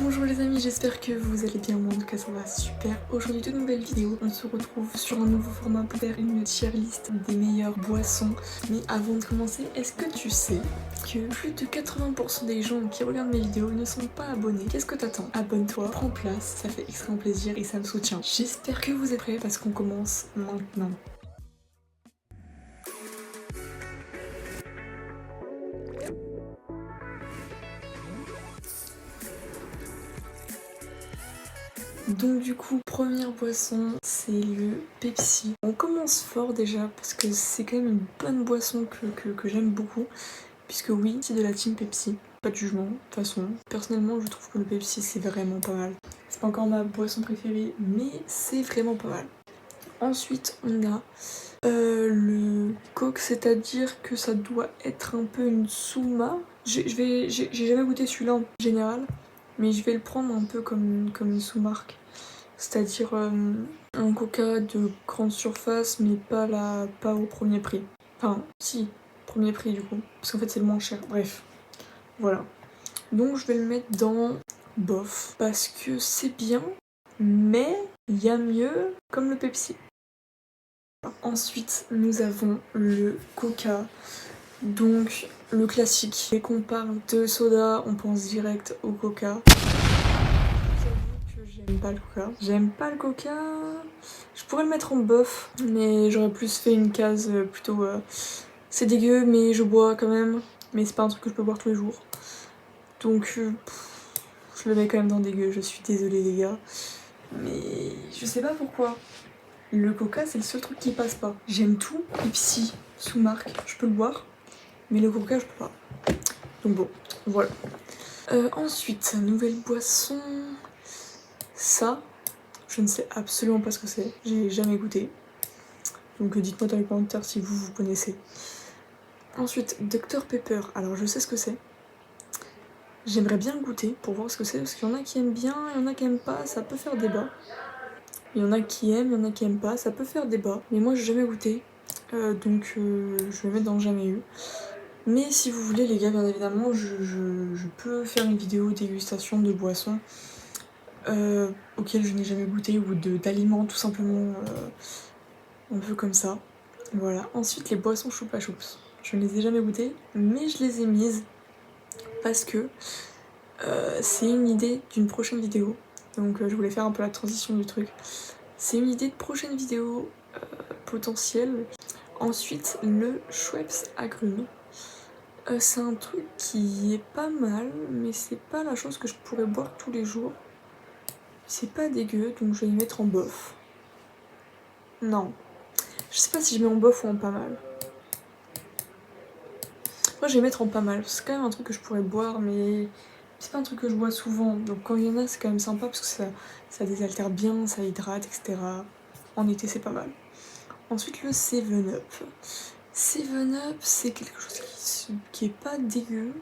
Bonjour les amis, j'espère que vous allez bien, moi en tout cas ça va super. Aujourd'hui de nouvelles vidéos, on se retrouve sur un nouveau format pour faire une tier list des meilleures boissons. Mais avant de commencer, est-ce que tu sais que plus de 80% des gens qui regardent mes vidéos ne sont pas abonnés? Qu'est-ce que t'attends? Abonne-toi, prends place, ça fait extrêmement plaisir et ça me soutient. J'espère que vous êtes prêts parce qu'on commence maintenant. Donc du coup, première boisson, c'est le Pepsi. On commence fort déjà parce que c'est quand même une bonne boisson que j'aime beaucoup. Puisque oui, c'est de la team Pepsi. Pas de jugement, de toute façon. Personnellement, je trouve que le Pepsi c'est vraiment pas mal. C'est pas encore ma boisson préférée, mais c'est vraiment pas mal. Ensuite, on a le Coke, c'est-à-dire que ça doit être un peu une Suma. J'ai jamais goûté celui-là en général, mais je vais le prendre un peu comme une sous-marque. C'est-à-dire un coca de grande surface, mais pas au premier prix. Enfin, si, premier prix du coup. Parce qu'en fait, c'est le moins cher. Bref, voilà. Donc, je vais le mettre dans bof. Parce que c'est bien, mais il y a mieux, comme le Pepsi. Ensuite, nous avons le coca. Donc, le classique. Dès qu'on parle de soda, on pense direct au coca. J'aime pas le coca. J'aime pas le coca. Je pourrais le mettre en bof, mais j'aurais plus fait une case plutôt. C'est dégueu, mais je bois quand même. Mais c'est pas un truc que je peux boire tous les jours. Donc, je le mets quand même dans dégueu. Je suis désolée, les gars. Mais je sais pas pourquoi. Le coca, c'est le seul truc qui passe pas. J'aime tout. Pepsi, sous-marque, je peux le boire. Mais le coca, je peux pas. Donc bon, voilà. Ensuite, nouvelle boisson. Ça, je ne sais absolument pas ce que c'est. J'ai jamais goûté. Donc dites-moi dans les commentaires si vous connaissez. Ensuite, Dr Pepper. Alors je sais ce que c'est. J'aimerais bien le goûter pour voir ce que c'est. Parce qu'il y en a qui aiment bien, il y en a qui aiment pas. Ça peut faire débat. Il y en a qui aiment, il y en a qui aiment pas. Ça peut faire débat. Mais moi j'ai jamais goûté. Donc je vais le mettre dans jamais eu. Mais si vous voulez les gars, bien évidemment, je peux faire une vidéo dégustation de boissons auxquelles je n'ai jamais goûté ou d'aliments tout simplement un peu comme ça. Voilà. Ensuite les boissons choupa choups. Je ne les ai jamais goûtées, mais je les ai mises parce que c'est une idée d'une prochaine vidéo. Donc je voulais faire un peu la transition du truc. C'est une idée de prochaine vidéo potentielle. Ensuite le Schweppes agrumes. C'est un truc qui est pas mal, mais c'est pas la chose que je pourrais boire tous les jours. C'est pas dégueu, donc je vais y mettre en bof. Non. Je sais pas si je mets en bof ou en pas mal. Moi je vais mettre en pas mal, c'est quand même un truc que je pourrais boire, mais c'est pas un truc que je bois souvent. Donc quand il y en a, c'est quand même sympa parce que ça désaltère bien, ça hydrate, etc. En été, c'est pas mal. Ensuite, le 7-Up. 7-Up, c'est quelque chose qui est pas dégueu.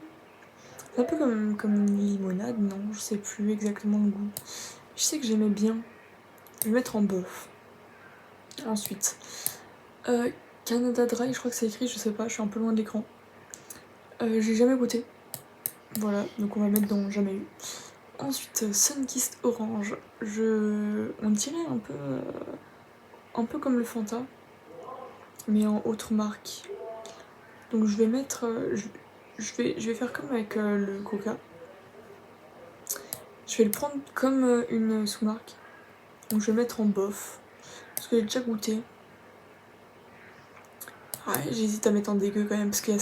C'est un peu comme une limonade, non, je sais plus exactement le goût. Je sais que j'aimais bien. Je vais mettre en bof. Ensuite, Canada Dry, je crois que c'est écrit, je sais pas, je suis un peu loin de l'écran. J'ai jamais goûté. Voilà, donc on va mettre dans jamais eu. Ensuite, Sunkist Orange. On dirait un peu comme le Fanta, mais en autre marque. Donc je vais mettre, je vais faire comme avec le Coca. Je vais le prendre comme une sous-marque. Donc je vais mettre en bof. Parce que j'ai déjà goûté. Ouais, j'hésite à mettre en dégueu quand même. Parce qu'il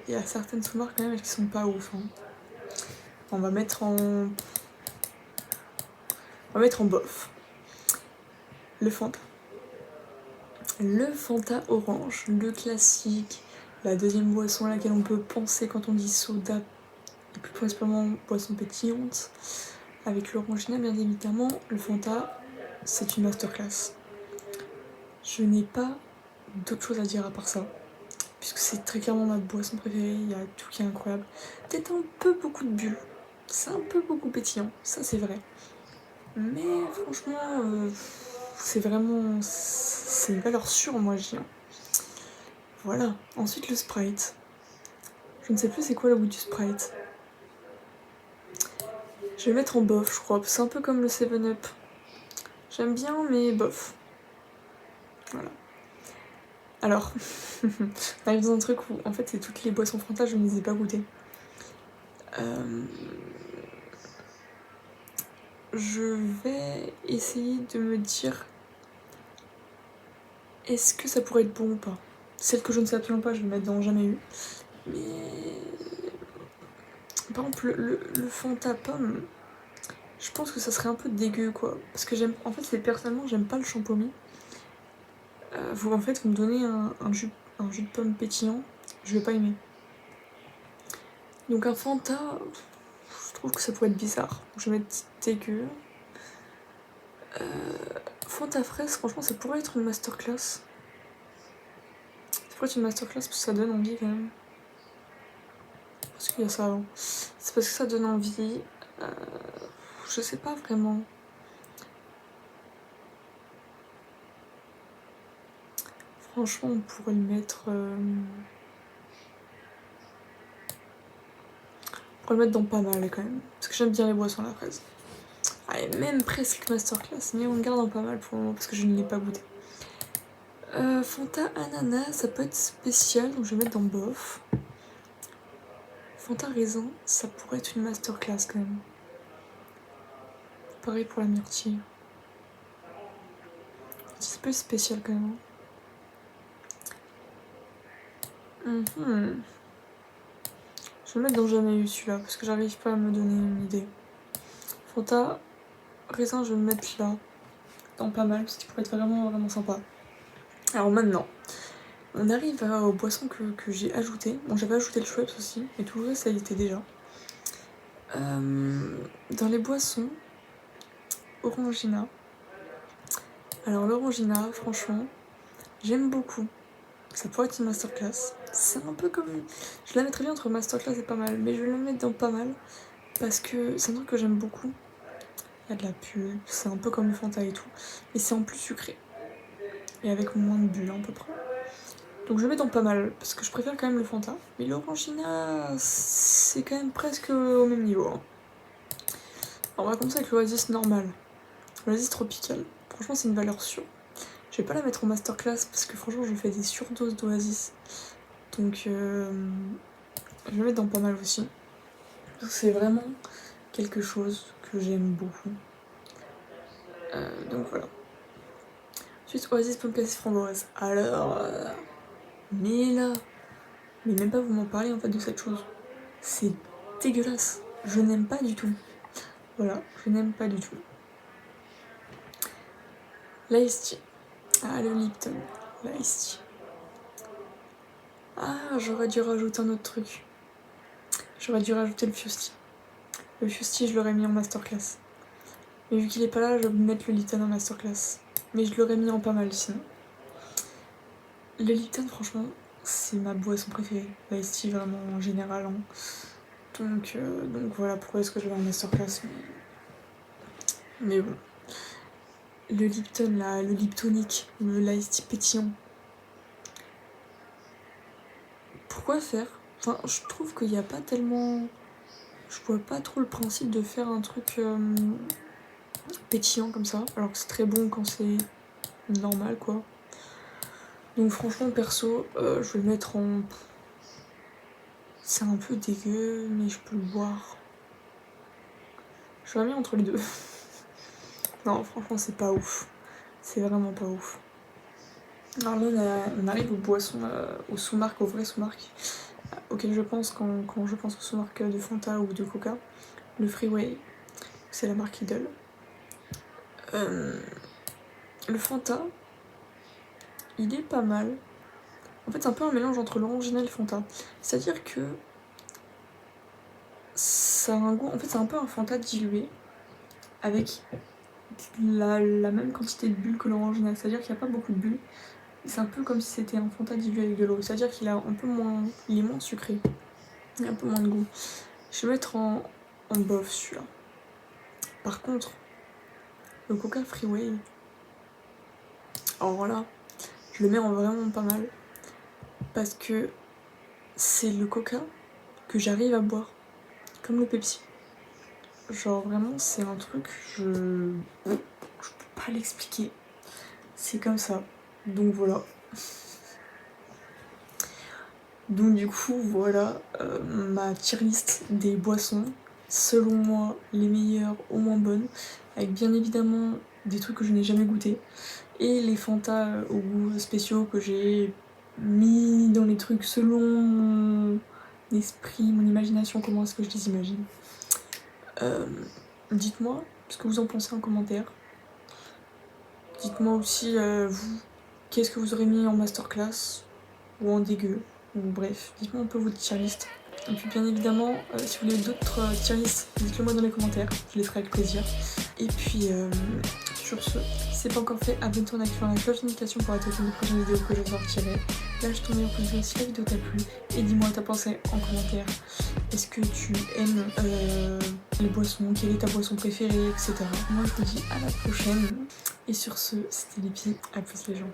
y a certaines sous-marques quand même qui sont pas ouf. Hein. On va mettre en bof. Le Fanta. Le Fanta orange. Le classique. La deuxième boisson à laquelle on peut penser quand on dit soda. Et plus principalement boisson pétillante. Avec l'orangina bien évidemment. Le Fanta, c'est une masterclass. Je n'ai pas d'autre chose à dire à part ça. Puisque c'est très clairement ma boisson préférée, il y a tout qui est incroyable. Peut-être un peu beaucoup de bulles, c'est un peu beaucoup pétillant, ça c'est vrai. Mais franchement, c'est une valeur sûre, moi je dis. Voilà, ensuite le Sprite. Je ne sais plus c'est quoi le goût du Sprite. Je vais mettre en bof, je crois. C'est un peu comme le 7-Up. J'aime bien, mais bof. Voilà. Alors, on arrive dans un truc où, en fait, c'est toutes les boissons Fanta, je ne les ai pas goûtées. Je vais essayer de me dire est-ce que ça pourrait être bon ou pas. Celle que je ne sais absolument pas, je vais mettre dans jamais eu. Mais par exemple, le Fanta pomme, je pense que ça serait un peu dégueu quoi. Parce que j'aime. En fait, personnellement, j'aime pas le champomis. Vous me donnez un jus de pomme pétillant, je vais pas aimer. Donc un Fanta, je trouve que ça pourrait être bizarre. Je vais mettre dégueu. Fanta fraise, franchement, ça pourrait être une masterclass. Ça pourrait être une masterclass parce que ça donne envie quand même. Parce qu'il y a ça avant. C'est parce que ça donne envie. Je sais pas vraiment. Franchement, on pourrait le mettre. On pourrait le mettre dans pas mal quand même. Parce que j'aime bien les boissons à la fraise. Allez, même presque masterclass, mais on le garde en pas mal pour le moment parce que je ne l'ai pas goûté. Fanta ananas, ça peut être spécial, donc je vais mettre dans bof. Fanta raisin, ça pourrait être une masterclass quand même. Pareil pour la myrtille. C'est un peu spécial quand même. Je vais le mettre dans jamais eu celui-là parce que j'arrive pas à me donner une idée. Fanta raisin, je vais le mettre là, dans pas mal parce qu'il pourrait être vraiment sympa. Alors maintenant, on arrive aux boissons que j'ai ajoutées. Bon, j'avais ajouté le Schweppes aussi, mais tout le reste ça y était déjà. Dans les boissons, Orangina. Alors l'Orangina, franchement, j'aime beaucoup. Ça pourrait être une masterclass. C'est un peu comme... Je la mettrais bien entre masterclass et pas mal, mais je vais la mettre dans pas mal parce que c'est un truc que j'aime beaucoup. Il y a de la pulpe, c'est un peu comme le Fanta et tout, mais c'est en plus sucré. Et avec moins de bulles à peu près. Donc je le mets dans pas mal, parce que je préfère quand même le Fanta. Mais l'Orangina, c'est quand même presque au même niveau. Hein. Alors, on va commencer avec l'Oasis normal. L'Oasis tropical. Franchement, c'est une valeur sûre. Je vais pas la mettre en masterclass, parce que franchement, je fais des surdoses d'Oasis. Donc je vais le mettre dans pas mal aussi. C'est vraiment quelque chose que j'aime beaucoup. Donc voilà. Ensuite, Oasis pomme cassée framboise. Alors... mais là... Mais même pas vous m'en parlez en fait de cette chose. C'est dégueulasse. Je n'aime pas du tout. Voilà, je n'aime pas du tout. L'Ice Tea. Ah, le Lipton. L'Ice Tea. Ah, j'aurais dû rajouter un autre truc. J'aurais dû rajouter le Fusty. Le Fusty, je l'aurais mis en masterclass. Mais vu qu'il est pas là, je vais mettre le Lipton en masterclass. Mais je l'aurais mis en pas mal sinon. Le Lipton, franchement, c'est ma boisson préférée. L'Ice Tea, vraiment en général. Hein. Donc voilà pourquoi est-ce que je vais en masterclass. Mais bon. Le Lipton, là, le Liptonic, l'Ice Tea pétillant. Pourquoi faire? Enfin, je trouve qu'il n'y a pas tellement... Je vois pas trop le principe de faire un truc pétillant comme ça, alors que c'est très bon quand c'est normal, quoi. Donc franchement, perso, je vais le mettre en... C'est un peu dégueu, mais je peux le boire. Je l'ai mis entre les deux. Non, franchement, c'est pas ouf. C'est vraiment pas ouf. Alors là, on arrive aux boissons, aux sous-marques, aux vraies sous-marques, auxquelles je pense quand je pense aux sous-marques de Fanta ou de Coca. Le Freeway, c'est la marque Idol. Le Fanta, il est pas mal. En fait, c'est un peu un mélange entre l'Orangina et le Fanta. C'est-à-dire que ça a un goût... En fait, c'est un peu un Fanta dilué avec la même quantité de bulles que l'Orangina. C'est-à-dire qu'il n'y a pas beaucoup de bulles. C'est un peu comme si c'était un Fanta dilué avec de l'eau. C'est-à-dire qu'il a un peu moins... Il est moins sucré. Il y a un peu moins de goût. Je vais mettre en bof celui-là. Par contre, le Coca Freeway... Alors voilà, je le mets en vraiment pas mal. Parce que c'est le Coca que j'arrive à boire. Comme le Pepsi. Genre vraiment c'est un truc, je peux pas l'expliquer. C'est comme ça. Donc voilà. Donc du coup voilà ma tier list des boissons. Selon moi les meilleures aux moins bonnes. Avec bien évidemment des trucs que je n'ai jamais goûté. Et les Fanta au goût spéciaux que j'ai mis dans les trucs selon mon esprit, mon imagination, comment est-ce que je les imagine. Dites-moi ce que vous en pensez en commentaire. Dites-moi aussi, vous, qu'est-ce que vous aurez mis en masterclass ou en dégueu. Ou bref, dites-moi un peu votre tier list. Et puis bien évidemment, si vous voulez d'autres tier lists, dites-le moi dans les commentaires, je les ferai avec plaisir. Et puis sur ce, si c'est pas encore fait, abonne-toi en activant la cloche de notification pour être au courant des prochaines vidéos que je sortirai. Lâche ton meilleur pouce bleu si la vidéo t'a plu et dis-moi ta pensée en commentaire. Est-ce que tu aimes les boissons, quelle est ta boisson préférée, etc. Moi je vous dis à la prochaine. Et sur ce, c'était Lipi, à plus les gens.